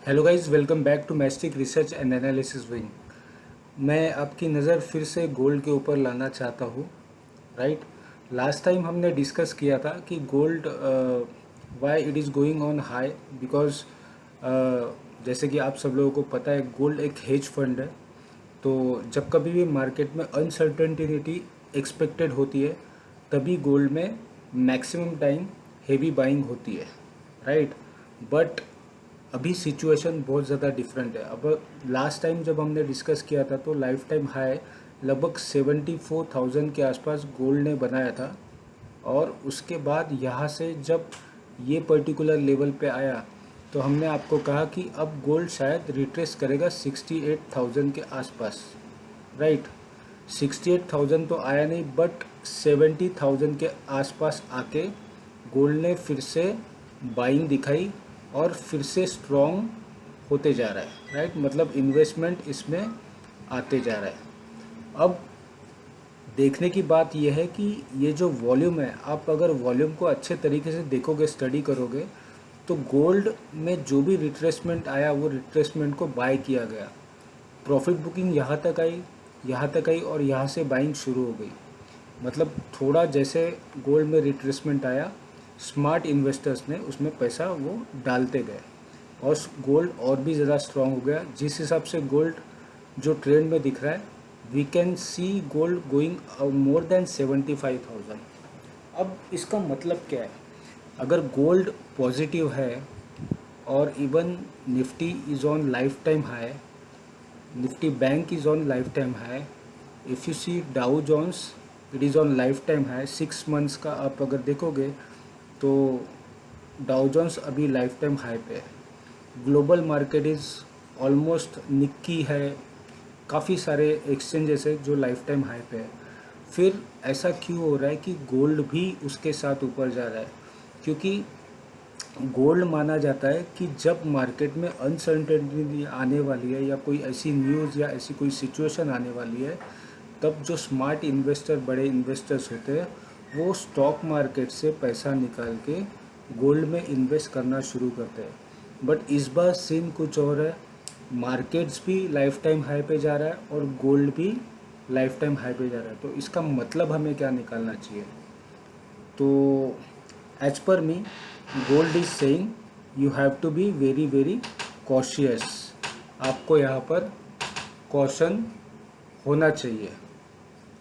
Hello guys, welcome back to Mastic research and analysis wing. मैं आपकी नज़र फिर से गोल्ड के ऊपर लाना चाहता हूँ। राइट। लास्ट टाइम हमने डिस्कस किया था कि gold why it is going on high because जैसे कि आप सब लोगों को पता है, गोल्ड एक हेज फंड है। तो जब कभी भी मार्केट में अनसर्टेनिटी एक्सपेक्टेड होती है, तभी गोल्ड में मैक्सिमम टाइम हेवी बाइंग होती है। राइट। बट अभी सिचुएशन बहुत ज़्यादा डिफरेंट है। अब लास्ट टाइम जब हमने डिस्कस किया था तो लाइफ टाइम हाई लगभग 74,000 के आसपास गोल्ड ने बनाया था। और उसके बाद यहाँ से जब ये पर्टिकुलर लेवल पे आया तो हमने आपको कहा कि अब गोल्ड शायद रिट्रेस करेगा 68,000 के आसपास। राइट। 68,000 तो आया नहीं, बट 70,000 के आसपास आके गोल्ड ने फिर से बाइंग दिखाई और फिर से स्ट्रॉन्ग होते जा रहा है। राइट। मतलब इन्वेस्टमेंट इसमें आते जा रहा है। अब देखने की बात यह है कि ये जो वॉल्यूम है, आप अगर वॉल्यूम को अच्छे तरीके से देखोगे, स्टडी करोगे, तो गोल्ड में जो भी रिट्रेसमेंट आया वो रिट्रेसमेंट को बाय किया गया। प्रॉफिट बुकिंग यहाँ तक आई और यहाँ से बाइंग शुरू हो गई। मतलब थोड़ा जैसे गोल्ड में रिट्रेसमेंट आया, स्मार्ट इन्वेस्टर्स ने उसमें पैसा वो डालते गए और गोल्ड और भी ज़्यादा स्ट्रॉन्ग हो गया। जिस हिसाब से गोल्ड जो ट्रेंड में दिख रहा है, we can see gold going more than 75,000। अब इसका मतलब क्या है? अगर गोल्ड पॉजिटिव है और even Nifty is on lifetime high, Nifty bank is on lifetime high, if you see Dow Jones it is on lifetime high. 6 months का आप अगर देखोगे तो डाउ जोन्स अभी लाइफ टाइम हाई पे है। Global market is almost, Nikki है, काफ़ी सारे एक्सचेंजेस है जो लाइफ टाइम हाई पे है। फिर ऐसा क्यों हो रहा है कि गोल्ड भी उसके साथ ऊपर जा रहा है? क्योंकि गोल्ड माना जाता है कि जब मार्केट में अनसर्टेनिटी आने वाली है या कोई ऐसी न्यूज़ या ऐसी कोई सिचुएशन आने वाली है, तब जो स्मार्ट इन्वेस्टर, बड़े इन्वेस्टर्स होते हैं, वो स्टॉक मार्केट से पैसा निकाल के गोल्ड में इन्वेस्ट करना शुरू करते हैं। बट इस बार सीन कुछ और है। मार्केट्स भी लाइफ टाइम हाई पे जा रहा है और गोल्ड भी लाइफ टाइम हाई पे जा रहा है। तो इसका मतलब हमें क्या निकालना चाहिए? तो as per me, gold is saying you have to be very very cautious. आपको यहाँ पर कॉशन होना चाहिए।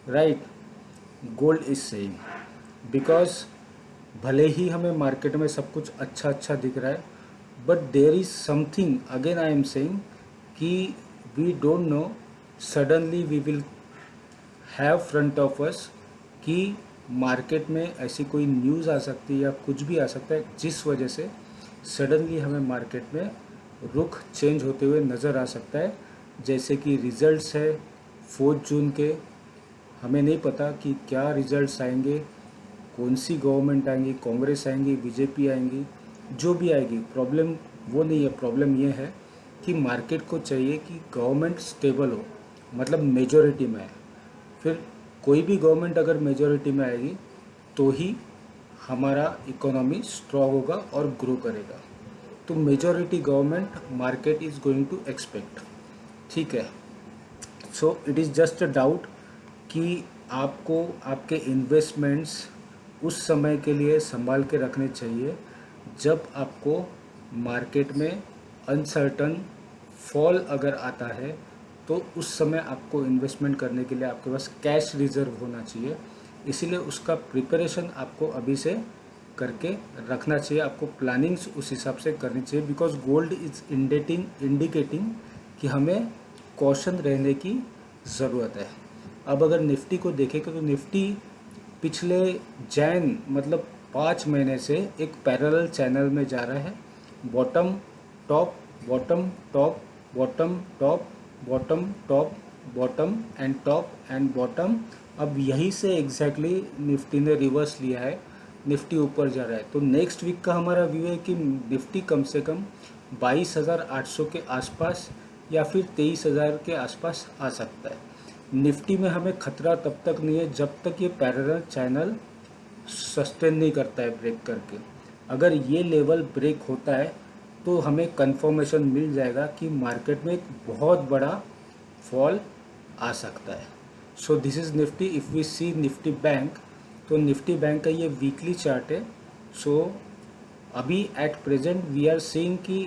Right. Gold is saying because भले ही हमें मार्केट में सब कुछ अच्छा अच्छा दिख रहा है, but there is something, again I am saying, कि we don't know, suddenly we will have front of us कि मार्केट में ऐसी कोई न्यूज़ आ सकती है या कुछ भी आ सकता है जिस वजह से सडनली हमें मार्केट में रुख चेंज होते हुए नज़र आ सकता है। जैसे कि रिजल्ट्स है 4 जून के, हमें नहीं पता कि क्या रिजल्ट्स आएंगे, कौन सी गवर्नमेंट आएंगी, कांग्रेस आएंगी, बीजेपी आएंगी, जो भी आएगी। प्रॉब्लम वो नहीं है, प्रॉब्लम ये है कि मार्केट को चाहिए कि गवर्नमेंट स्टेबल हो, मतलब मेजॉरिटी में है। फिर कोई भी गवर्नमेंट अगर मेजॉरिटी में आएगी तो ही हमारा इकोनॉमी स्ट्रॉन्ग होगा और ग्रो करेगा। तो majority government market is going to expect. ठीक है। So it is just a doubt कि आपको आपके इन्वेस्टमेंट्स उस समय के लिए संभाल के रखने चाहिए जब आपको मार्केट में अनसर्टन फॉल अगर आता है, तो उस समय आपको इन्वेस्टमेंट करने के लिए आपके पास कैश रिजर्व होना चाहिए। इसीलिए उसका प्रिपरेशन आपको अभी से करके रखना चाहिए। आपको प्लानिंग्स उस हिसाब से करनी चाहिए बिकॉज गोल्ड इज़ इंडिकेटिंग कि हमें कॉशन रहने की ज़रूरत है। अब अगर निफ्टी को देखें तो निफ्टी पिछले जैन मतलब 5 महीने से एक पैरेलल चैनल में जा रहा है। Bottom top, bottom top, bottom top, bottom top, bottom and top and bottom. अब यहीं से एग्जैक्टली निफ्टी ने रिवर्स लिया है, निफ्टी ऊपर जा रहा है। तो नेक्स्ट वीक का हमारा व्यू है कि निफ्टी कम से कम 22,800 के आसपास या फिर 23,000 के आसपास आ सकता है। निफ्टी में हमें खतरा तब तक नहीं है जब तक ये पैरेलल चैनल सस्टेन नहीं करता है ब्रेक करके। अगर ये लेवल ब्रेक होता है तो हमें कंफर्मेशन मिल जाएगा कि मार्केट में एक बहुत बड़ा फॉल आ सकता है। So this is Nifty. If we see Nifty bank, तो निफ्टी बैंक का ये वीकली चार्ट है। सो अभी at present we are seeing कि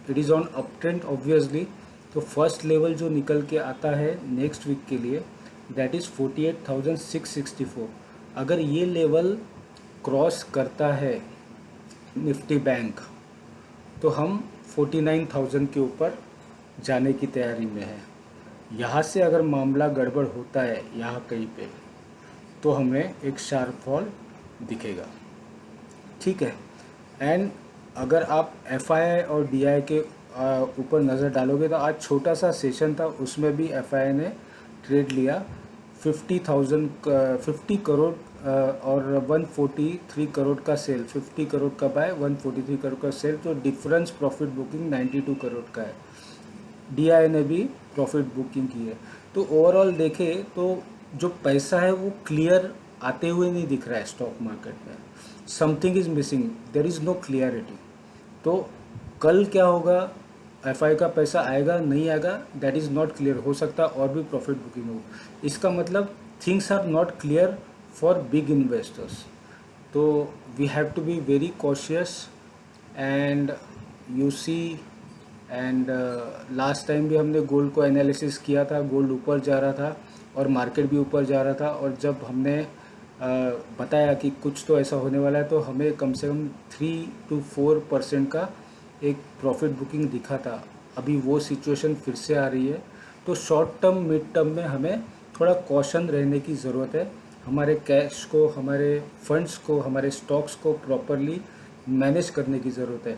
it is on up trend obviously. तो फर्स्ट लेवल जो निकल के आता है नेक्स्ट वीक के लिए, दैट इज़ 48,664। अगर ये लेवल क्रॉस करता है निफ्टी बैंक, तो हम 49,000 के ऊपर जाने की तैयारी में है। यहाँ से अगर मामला गड़बड़ होता है यहाँ कहीं पे, तो हमें एक शार्प फॉल दिखेगा, ठीक है। एंड अगर आप FII और DI के ऊपर नज़र डालोगे, तो आज छोटा सा सेशन था, उसमें भी FII ने ट्रेड लिया 50 करोड़ और 143 करोड़ का सेल, 50 करोड़ का बाय, 143 करोड़ का सेल, तो डिफरेंस प्रॉफिट बुकिंग 92 करोड़ का है। DI ने भी प्रॉफिट बुकिंग की है। तो ओवरऑल देखें तो जो पैसा है वो क्लियर आते हुए नहीं दिख रहा है स्टॉक मार्केट में। Something is missing, there is no clarity. तो कल क्या होगा, FI का पैसा आएगा नहीं आएगा, दैट इज़ नॉट क्लियर। हो सकता है और भी प्रॉफिट बुकिंग हो। इसका मतलब things are not clear for big investors. तो we have to be very cautious and you see. And last time भी हमने गोल्ड को एनालिसिस किया था, गोल्ड ऊपर जा रहा था और मार्केट भी ऊपर जा रहा था, और जब हमने बताया कि कुछ तो ऐसा होने वाला है, तो हमें कम से कम 3 to 4% का एक प्रॉफिट बुकिंग दिखा था। अभी वो सिचुएशन फिर से आ रही है। तो शॉर्ट टर्म मिड टर्म में हमें थोड़ा कॉशन रहने की ज़रूरत है। हमारे कैश को, हमारे फंड्स को, हमारे स्टॉक्स को प्रॉपरली मैनेज करने की ज़रूरत है।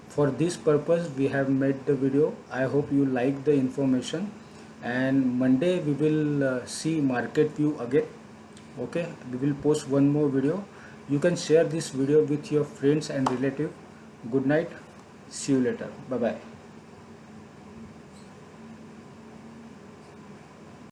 For this purpose we have made the video. I hope you like the information, and Monday we will see market view again. Okay, we will post one more video. You can share this video with your friends and relative. Good night, see you later, bye bye.